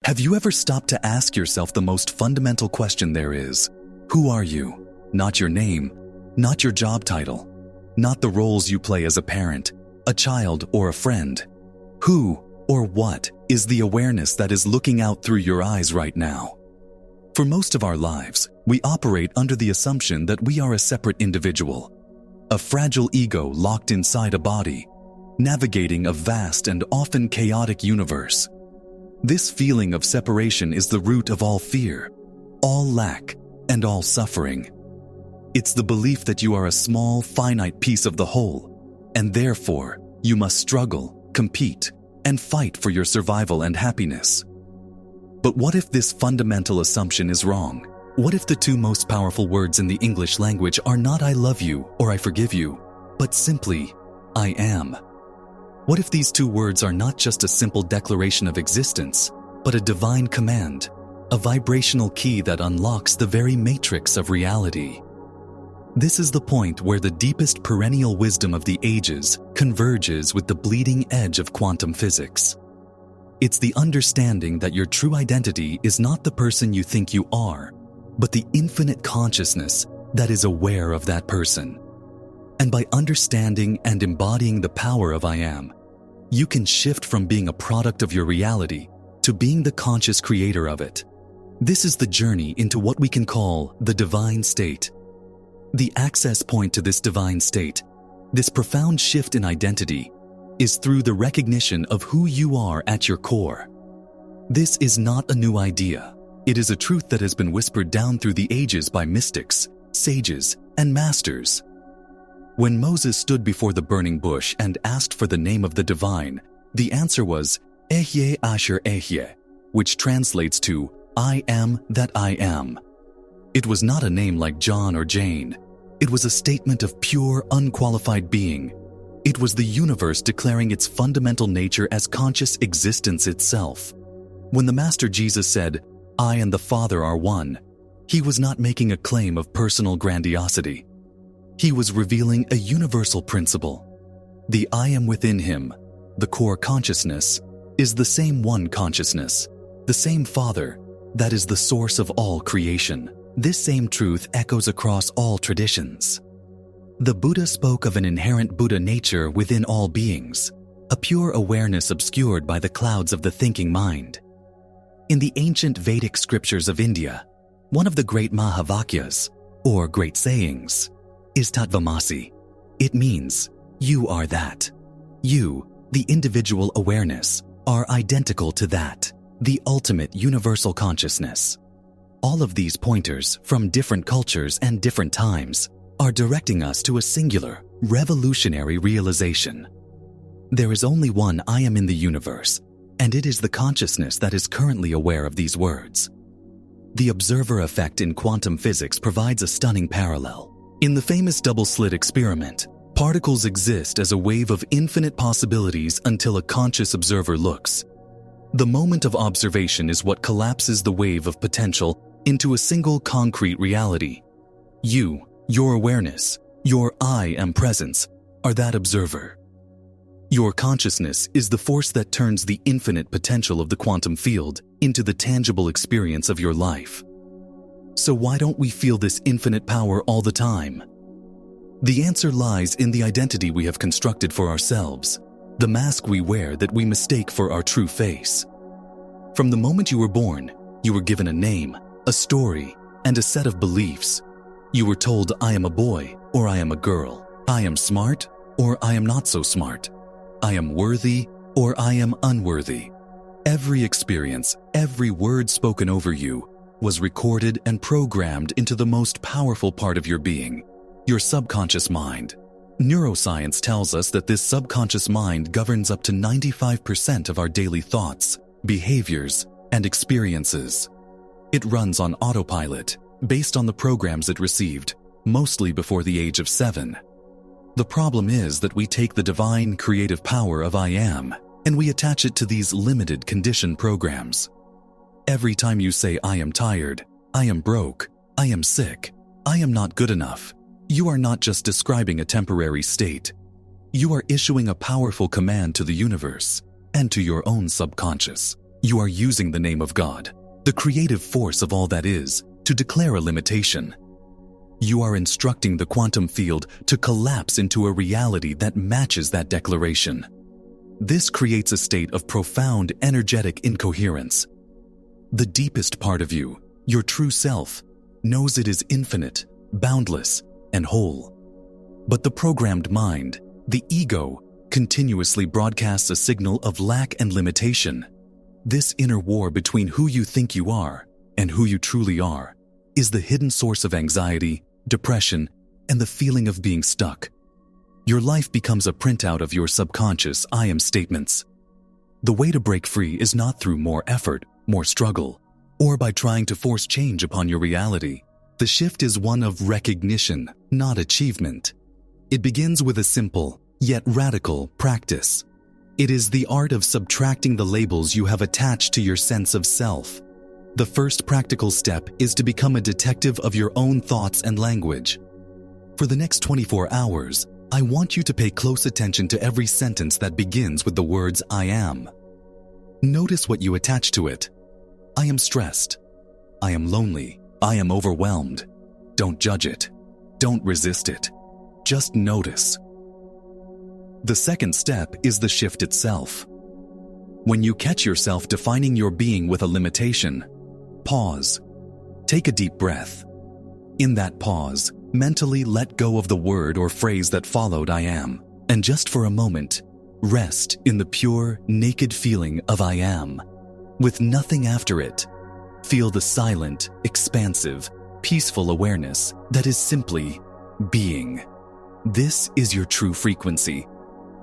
Have you ever stopped to ask yourself the most fundamental question there is? Who are you? Not your name, not your job title, not the roles you play as a parent, a child, or a friend. Who or what is the awareness that is looking out through your eyes right now? For most of our lives, we operate under the assumption that we are a separate individual, a fragile ego locked inside a body, navigating a vast and often chaotic universe. This feeling of separation is the root of all fear, all lack, and all suffering. It's the belief that you are a small, finite piece of the whole, and therefore, you must struggle, compete, and fight for your survival and happiness. But what if this fundamental assumption is wrong? What if the two most powerful words in the English language are not "I love you" or "I forgive you," but simply, "I am"? What if these two words are not just a simple declaration of existence, but a divine command, a vibrational key that unlocks the very matrix of reality? This is the point where the deepest perennial wisdom of the ages converges with the bleeding edge of quantum physics. It's the understanding that your true identity is not the person you think you are, but the infinite consciousness that is aware of that person. And by understanding and embodying the power of I am, you can shift from being a product of your reality to being the conscious creator of it. This is the journey into what we can call the divine state. The access point to this divine state, this profound shift in identity, is through the recognition of who you are at your core. This is not a new idea. It is a truth that has been whispered down through the ages by mystics, sages, and masters. When Moses stood before the burning bush and asked for the name of the divine, the answer was Ehyeh Asher Ehyeh, which translates to I am that I am. It was not a name like John or Jane. It was a statement of pure, unqualified being. It was the universe declaring its fundamental nature as conscious existence itself. When the Master Jesus said, "I and the Father are one," he was not making a claim of personal grandiosity. He was revealing a universal principle. The I am within him, the core consciousness, is the same one consciousness, the same Father, that is the source of all creation. This same truth echoes across all traditions. The Buddha spoke of an inherent Buddha nature within all beings, a pure awareness obscured by the clouds of the thinking mind. In the ancient Vedic scriptures of India, one of the great Mahavakyas, or great sayings, is Tattvamasi. It means, you are that. You, the individual awareness, are identical to that, the ultimate universal consciousness. All of these pointers, from different cultures and different times, are directing us to a singular, revolutionary realization. There is only one I am in the universe, and it is the consciousness that is currently aware of these words. The observer effect in quantum physics provides a stunning parallel. In the famous double-slit experiment, particles exist as a wave of infinite possibilities until a conscious observer looks. The moment of observation is what collapses the wave of potential into a single concrete reality. You, your awareness, your I am presence, are that observer. Your consciousness is the force that turns the infinite potential of the quantum field into the tangible experience of your life. So why don't we feel this infinite power all the time? The answer lies in the identity we have constructed for ourselves, the mask we wear that we mistake for our true face. From the moment you were born, you were given a name, a story, and a set of beliefs. You were told, I am a boy, or I am a girl. I am smart, or I am not so smart. I am worthy, or I am unworthy. Every experience, every word spoken over you, was recorded and programmed into the most powerful part of your being, your subconscious mind. Neuroscience tells us that this subconscious mind governs up to 95% of our daily thoughts, behaviors, and experiences. It runs on autopilot, based on the programs it received, mostly before the age of 7. The problem is that we take the divine creative power of I am, and we attach it to these limited conditioned programs. Every time you say I am tired, I am broke, I am sick, I am not good enough, you are not just describing a temporary state. You are issuing a powerful command to the universe and to your own subconscious. You are using the name of God, the creative force of all that is, to declare a limitation. You are instructing the quantum field to collapse into a reality that matches that declaration. This creates a state of profound energetic incoherence. The deepest part of you, your true self, knows it is infinite, boundless, and whole. But the programmed mind, the ego, continuously broadcasts a signal of lack and limitation. This inner war between who you think you are and who you truly are is the hidden source of anxiety, depression, and the feeling of being stuck. Your life becomes a printout of your subconscious I am statements. The way to break free is not through more effort, more struggle, or by trying to force change upon your reality. The shift is one of recognition, not achievement. It begins with a simple, yet radical, practice. It is the art of subtracting the labels you have attached to your sense of self. The first practical step is to become a detective of your own thoughts and language. For the next 24 hours, I want you to pay close attention to every sentence that begins with the words I am. Notice what you attach to it. I am stressed. I am lonely. I am overwhelmed. Don't judge it. Don't resist it. Just notice. The second step is the shift itself. When you catch yourself defining your being with a limitation, pause. Take a deep breath. In that pause, mentally let go of the word or phrase that followed I am, and just for a moment, rest in the pure, naked feeling of I am, with nothing after it. Feel the silent, expansive, peaceful awareness that is simply being. This is your true frequency.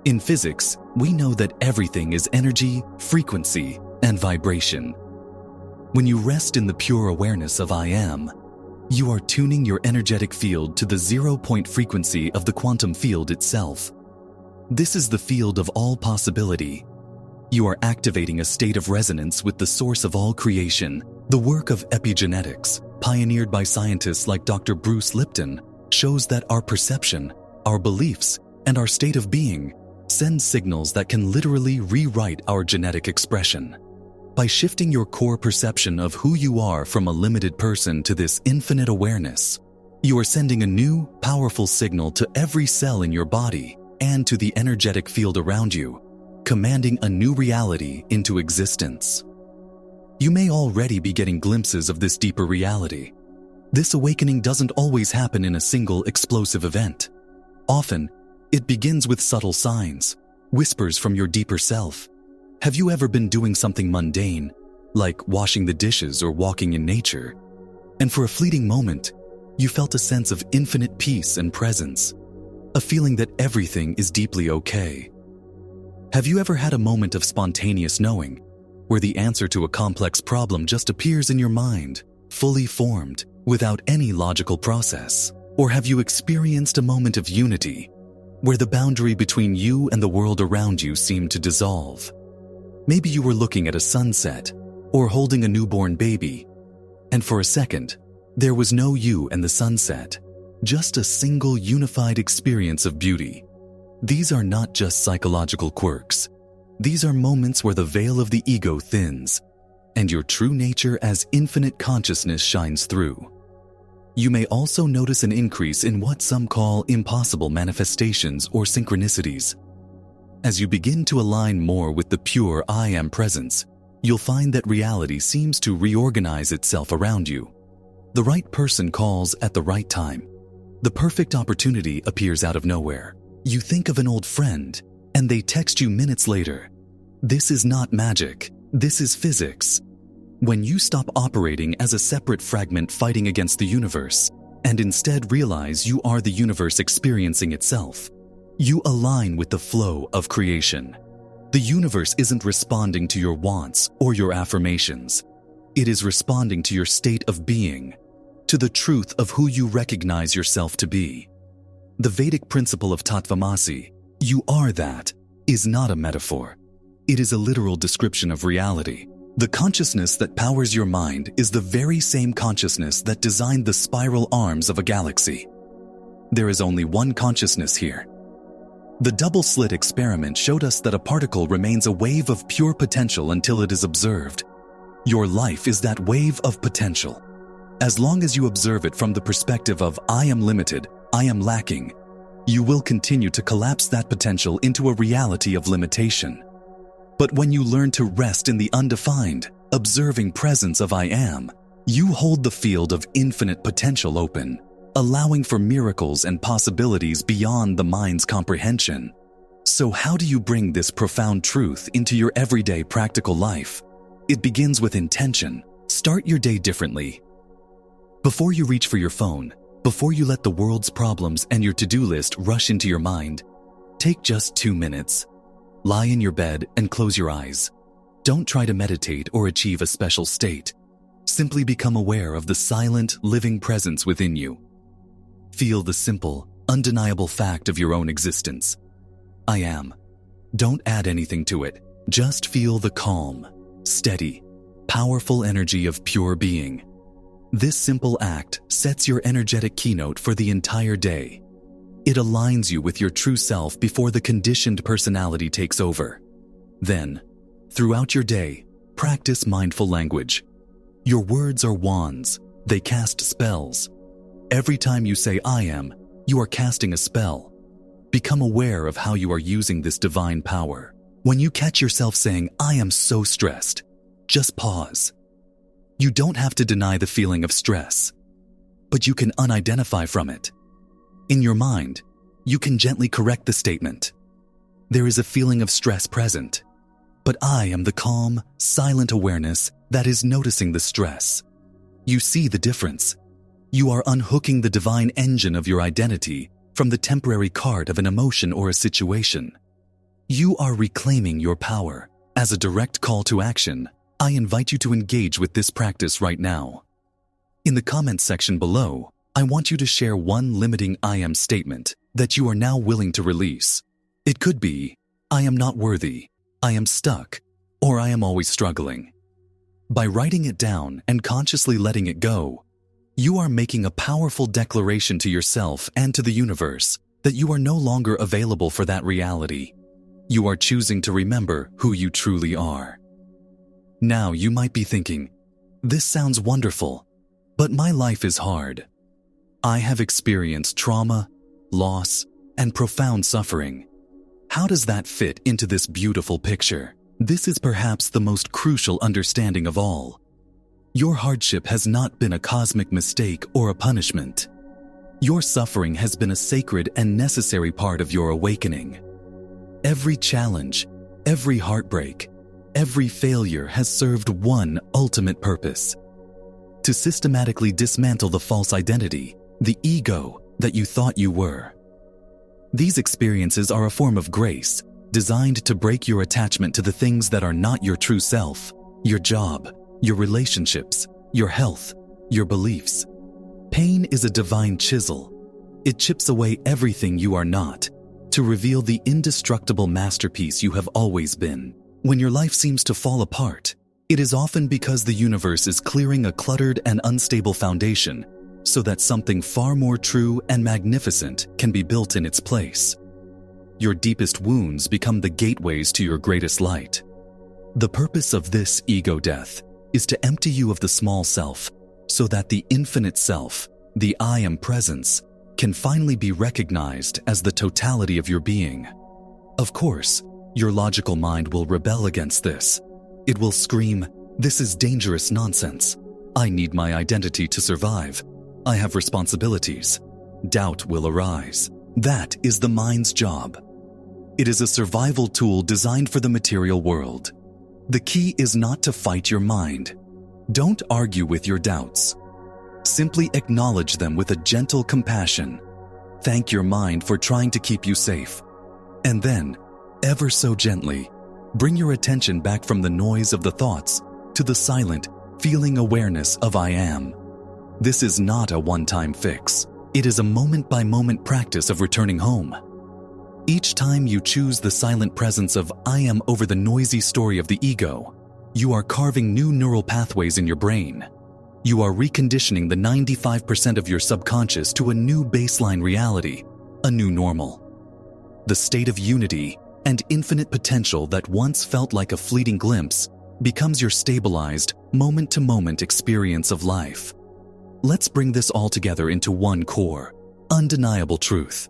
In physics, we know that everything is energy, frequency, and vibration. When you rest in the pure awareness of I am, you are tuning your energetic field to the 0-point frequency of the quantum field itself. This is the field of all possibility. You are activating a state of resonance with the source of all creation. The work of epigenetics, pioneered by scientists like Dr. Bruce Lipton, shows that our perception, our beliefs, and our state of being send signals that can literally rewrite our genetic expression. By shifting your core perception of who you are from a limited person to this infinite awareness, you are sending a new, powerful signal to every cell in your body and to the energetic field around you, commanding a new reality into existence. You may already be getting glimpses of this deeper reality. This awakening doesn't always happen in a single explosive event. Often, it begins with subtle signs, whispers from your deeper self. Have you ever been doing something mundane, like washing the dishes or walking in nature, and for a fleeting moment, you felt a sense of infinite peace and presence, a feeling that everything is deeply okay? Have you ever had a moment of spontaneous knowing, where the answer to a complex problem just appears in your mind, fully formed, without any logical process? Or have you experienced a moment of unity, where the boundary between you and the world around you seemed to dissolve? Maybe you were looking at a sunset or holding a newborn baby, and for a second, there was no you and the sunset, just a single unified experience of beauty. These are not just psychological quirks. These are moments where the veil of the ego thins, and your true nature as infinite consciousness shines through. You may also notice an increase in what some call impossible manifestations or synchronicities. As you begin to align more with the pure I am presence, you'll find that reality seems to reorganize itself around you. The right person calls at the right time. The perfect opportunity appears out of nowhere. You think of an old friend, and they text you minutes later. This is not magic. This is physics. When you stop operating as a separate fragment fighting against the universe, and instead realize you are the universe experiencing itself, you align with the flow of creation. The universe isn't responding to your wants or your affirmations. It is responding to your state of being, to the truth of who you recognize yourself to be. The Vedic principle of Tattvamasi, you are that, is not a metaphor. It is a literal description of reality. The consciousness that powers your mind is the very same consciousness that designed the spiral arms of a galaxy. There is only one consciousness here. The double-slit experiment showed us that a particle remains a wave of pure potential until it is observed. Your life is that wave of potential. As long as you observe it from the perspective of I am limited, I am lacking, you will continue to collapse that potential into a reality of limitation. But when you learn to rest in the undefined, observing presence of I am, you hold the field of infinite potential open, allowing for miracles and possibilities beyond the mind's comprehension. So how do you bring this profound truth into your everyday practical life? It begins with intention. Start your day differently. Before you reach for your phone, before you let the world's problems and your to-do list rush into your mind, take just 2 minutes. Lie in your bed and close your eyes. Don't try to meditate or achieve a special state. Simply become aware of the silent, living presence within you. Feel the simple, undeniable fact of your own existence. I am. Don't add anything to it. Just feel the calm, steady, powerful energy of pure being. This simple act sets your energetic keynote for the entire day. It aligns you with your true self before the conditioned personality takes over. Then, throughout your day, practice mindful language. Your words are wands. They cast spells. Every time you say I am, you are casting a spell. Become aware of how you are using this divine power. When you catch yourself saying, I am so stressed, just pause. You don't have to deny the feeling of stress, but you can unidentify from it. In your mind, you can gently correct the statement. There is a feeling of stress present, but I am the calm, silent awareness that is noticing the stress. You see the difference. You are unhooking the divine engine of your identity from the temporary cart of an emotion or a situation. You are reclaiming your power. As a direct call to action, I invite you to engage with this practice right now. In the comments section below, I want you to share one limiting I am statement that you are now willing to release. It could be, I am not worthy, I am stuck, or I am always struggling. By writing it down and consciously letting it go, you are making a powerful declaration to yourself and to the universe that you are no longer available for that reality. You are choosing to remember who you truly are. Now you might be thinking, this sounds wonderful, but my life is hard. I have experienced trauma, loss, and profound suffering. How does that fit into this beautiful picture? This is perhaps the most crucial understanding of all. Your hardship has not been a cosmic mistake or a punishment. Your suffering has been a sacred and necessary part of your awakening. Every challenge, every heartbreak, every failure has served one ultimate purpose: to systematically dismantle the false identity, the ego that you thought you were. These experiences are a form of grace, designed to break your attachment to the things that are not your true self, your job, your relationships, your health, your beliefs. Pain is a divine chisel. It chips away everything you are not, to reveal the indestructible masterpiece you have always been. When your life seems to fall apart, it is often because the universe is clearing a cluttered and unstable foundation so that something far more true and magnificent can be built in its place. Your deepest wounds become the gateways to your greatest light. The purpose of this ego death is to empty you of the small self so that the infinite self, the I am presence, can finally be recognized as the totality of your being. Of course, your logical mind will rebel against this. It will scream, "This is dangerous nonsense. I need my identity to survive. I have responsibilities." Doubt will arise. That is the mind's job. It is a survival tool designed for the material world. The key is not to fight your mind. Don't argue with your doubts. Simply acknowledge them with a gentle compassion. Thank your mind for trying to keep you safe. And then, ever so gently, bring your attention back from the noise of the thoughts to the silent, feeling awareness of I am. This is not a one-time fix. It is a moment-by-moment practice of returning home. Each time you choose the silent presence of I am over the noisy story of the ego, you are carving new neural pathways in your brain. You are reconditioning the 95% of your subconscious to a new baseline reality, a new normal. the state of unity and infinite potential that once felt like a fleeting glimpse becomes your stabilized, moment-to-moment experience of life. Let's bring this all together into one core, undeniable truth.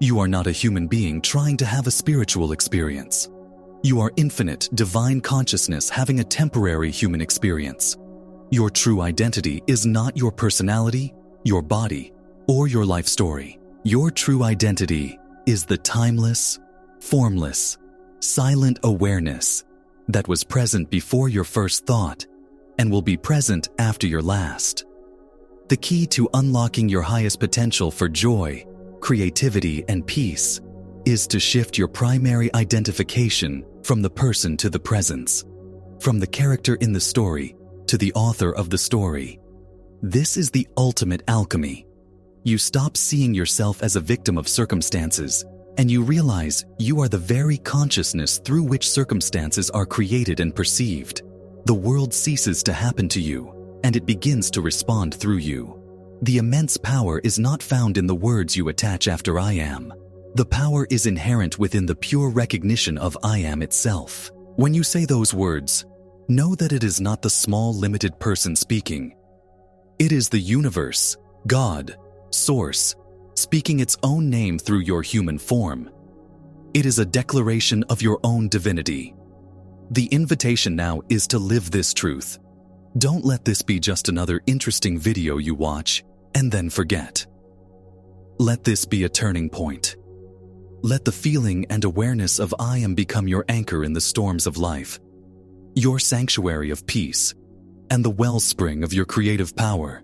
You are not a human being trying to have a spiritual experience. You are infinite, divine consciousness having a temporary human experience. Your true identity is not your personality, your body, or your life story. Your true identity is the timeless, formless, silent awareness that was present before your first thought and will be present after your last. The key to unlocking your highest potential for joy, creativity, and peace is to shift your primary identification from the person to the presence, from the character in the story to the author of the story. This is the ultimate alchemy. You stop seeing yourself as a victim of circumstances, and you realize you are the very consciousness through which circumstances are created and perceived. The world ceases to happen to you, and it begins to respond through you. The immense power is not found in the words you attach after I am. The power is inherent within the pure recognition of I am itself. When you say those words, know that it is not the small, limited person speaking. It is the universe, God, Source, speaking its own name through your human form. It is a declaration of your own divinity. The invitation now is to live this truth. Don't let this be just another interesting video you watch and then forget. Let this be a turning point. Let the feeling and awareness of I am become your anchor in the storms of life, your sanctuary of peace, and the wellspring of your creative power.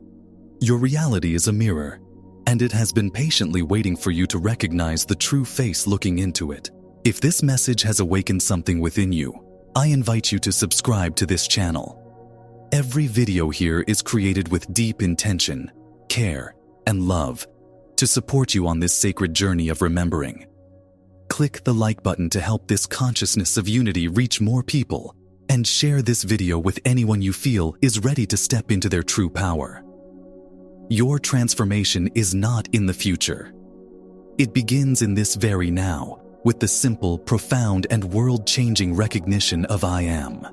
Your reality is a mirror, and it has been patiently waiting for you to recognize the true face looking into it. If this message has awakened something within you, I invite you to subscribe to this channel. Every video here is created with deep intention, care, and love to support you on this sacred journey of remembering. Click the like button to help this consciousness of unity reach more people, and share this video with anyone you feel is ready to step into their true power. Your transformation is not in the future. It begins in this very now with the simple, profound, and world-changing recognition of I am.